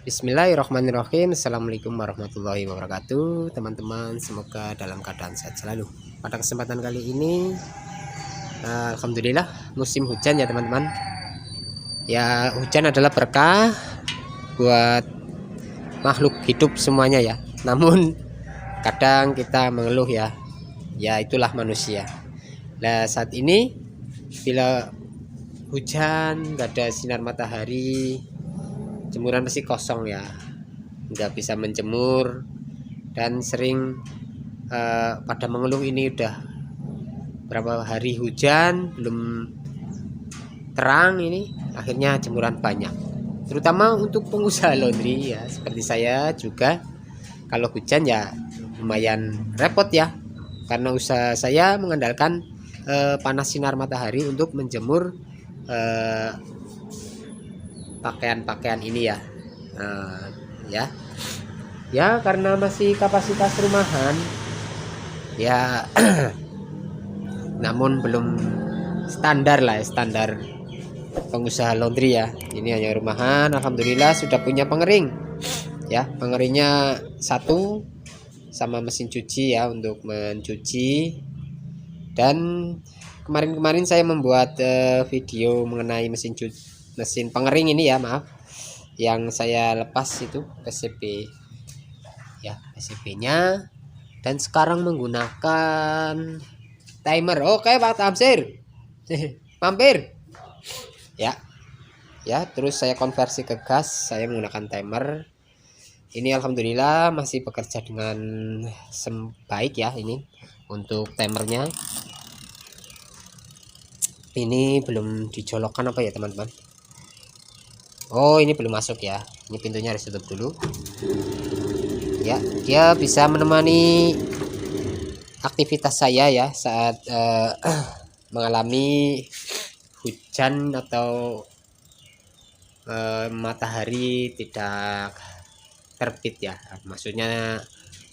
Bismillahirrahmanirrahim. Assalamualaikum warahmatullahi wabarakatuh. Teman-teman, semoga dalam keadaan sehat selalu. Pada kesempatan kali ini alhamdulillah musim hujan ya teman-teman. Ya, hujan adalah berkah buat makhluk hidup semuanya ya. Namun kadang kita mengeluh ya. Ya, itulah manusia. Nah, saat ini bila hujan, gak ada sinar matahari, jemuran pasti kosong ya, nggak bisa menjemur, dan sering pada mengeluh ini udah berapa hari hujan belum terang, ini akhirnya jemuran banyak, terutama untuk pengusaha laundry ya seperti saya juga. Kalau hujan ya lumayan repot ya, karena usaha saya mengandalkan panas sinar matahari untuk menjemur pakaian-pakaian ini ya. Ya karena masih kapasitas rumahan ya namun belum standar lah, standar pengusaha laundry ya. Ini hanya rumahan. Alhamdulillah sudah punya pengering ya, pengeringnya satu sama mesin cuci ya untuk mencuci. Dan kemarin saya membuat video mengenai mesin pengering ini ya, maaf, yang saya lepas itu PCB ya, PCB nya, dan sekarang menggunakan timer. Oke Pak Tamsir mampir ya. Terus saya konversi ke gas, saya menggunakan timer. Ini alhamdulillah masih bekerja dengan baik ya. Ini untuk timernya, ini belum dijolokkan apa ya teman-teman. Oh, ini belum masuk ya. Ini pintunya harus tutup dulu ya. Dia bisa menemani aktivitas saya ya saat mengalami hujan atau matahari tidak terbit ya. Maksudnya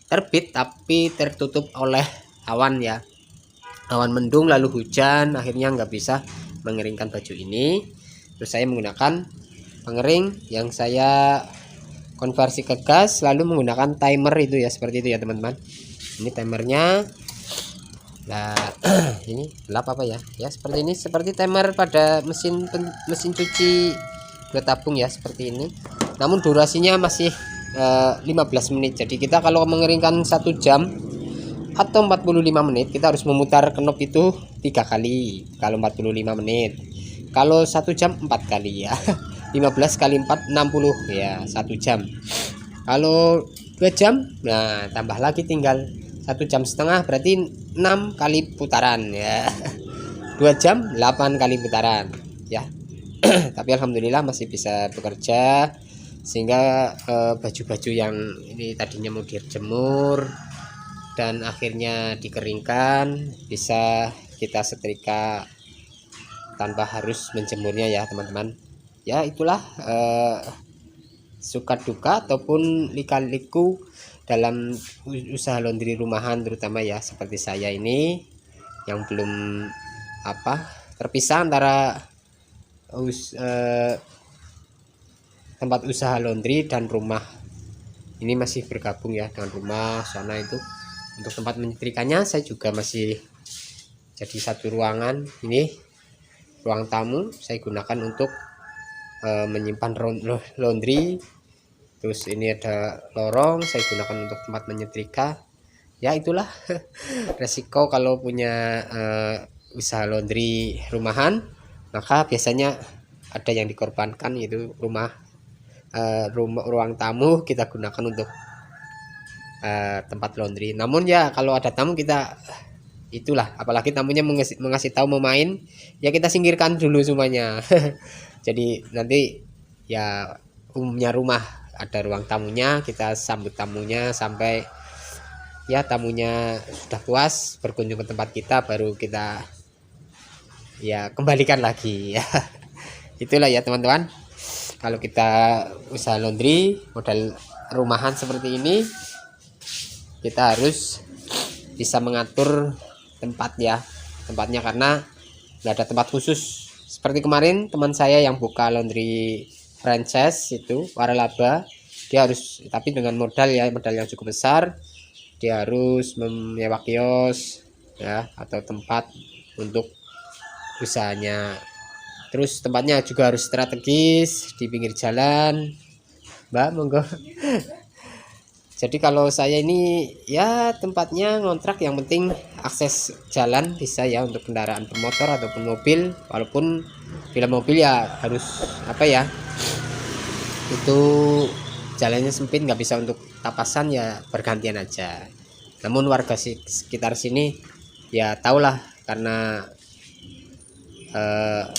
terbit tapi tertutup oleh awan ya, awan mendung lalu hujan, akhirnya nggak bisa mengeringkan baju ini. Terus saya menggunakan pengering yang saya konversi ke gas, lalu menggunakan timer itu ya, seperti itu ya teman-teman. Ini timernya. Nah ini gelap apa ya, ya seperti ini, seperti timer pada mesin cuci dua tabung ya, seperti ini. Namun durasinya masih 15 menit. Jadi kita kalau mengeringkan 1 jam atau 45 menit, kita harus memutar knob itu 3 kali kalau 45 menit. Kalau 1 jam 4 kali ya. 15 kali 4 60 ya, 1 jam. Kalau 2 jam, nah tambah lagi tinggal 1 jam setengah, berarti 6 kali putaran ya. 2 jam 8 kali putaran ya. Tapi alhamdulillah masih bisa bekerja, sehingga baju-baju yang ini tadinya mau dijemur dan akhirnya dikeringkan bisa kita setrika tanpa harus menjemurnya ya teman-teman. Ya itulah suka duka ataupun lika-liku dalam usaha laundry rumahan, terutama ya seperti saya ini yang belum terpisah antara tempat usaha laundry dan rumah. Ini masih bergabung ya dengan rumah sana itu. Untuk tempat menyetrikanya saya juga masih jadi satu ruangan. Ini ruang tamu saya gunakan untuk menyimpan laundry. Terus ini ada lorong saya gunakan untuk tempat menyetrika. Ya itulah resiko kalau punya usaha laundry rumahan, maka biasanya ada yang dikorbankan, yaitu ruang tamu kita gunakan untuk tempat laundry. Namun ya kalau ada tamu, kita itulah, apalagi tamunya mengasih tahu mau main, ya kita singkirkan dulu semuanya. Jadi nanti ya umumnya rumah ada ruang tamunya, kita sambut tamunya sampai ya tamunya sudah puas berkunjung ke tempat kita, baru kita ya kembalikan lagi ya. Itulah ya teman-teman, kalau kita usaha laundry modal rumahan seperti ini, kita harus bisa mengatur tempatnya, karena nggak ada tempat khusus. Seperti kemarin teman saya yang buka laundry franchise itu waralaba, dia harus, tapi dengan modal yang cukup besar. Dia harus menyewa kios ya, atau tempat untuk usahanya. Terus tempatnya juga harus strategis di pinggir jalan, Mbak, monggo. Jadi kalau saya ini ya tempatnya ngontrak, yang penting akses jalan bisa ya untuk kendaraan bermotor ataupun mobil. Walaupun bila mobil ya harus apa ya, itu jalannya sempit, nggak bisa untuk tapasan, ya bergantian aja. Namun warga sekitar sini ya tahulah, karena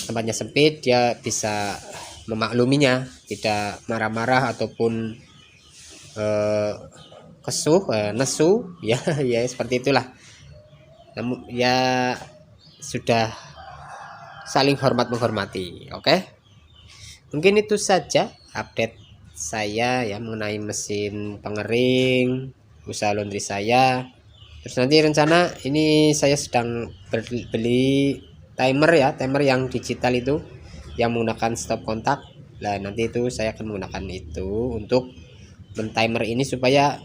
tempatnya sempit, dia bisa memakluminya, tidak marah-marah ataupun kesuh, nesu ya. Ya seperti itulah. Namun ya sudah saling hormat menghormati. Oke, mungkin itu saja update saya ya mengenai mesin pengering, usaha laundry saya. Terus nanti rencana ini saya sedang beli timer ya, timer yang digital itu, yang menggunakan stop kontak. Nah nanti itu saya akan menggunakan itu untuk men-timer ini supaya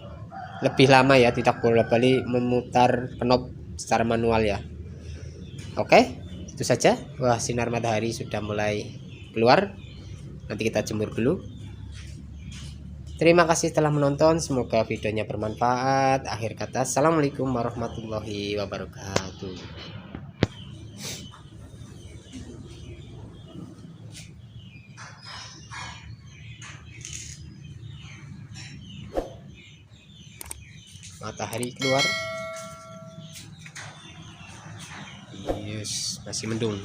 lebih lama ya, tidak bolak-balik memutar knob secara manual ya. Oke, itu saja. Wah, sinar matahari sudah mulai keluar, nanti kita jemur dulu. Terima kasih telah menonton, semoga videonya bermanfaat. Akhir kata, assalamualaikum warahmatullahi wabarakatuh. Matahari keluar. Yes, masih mendung.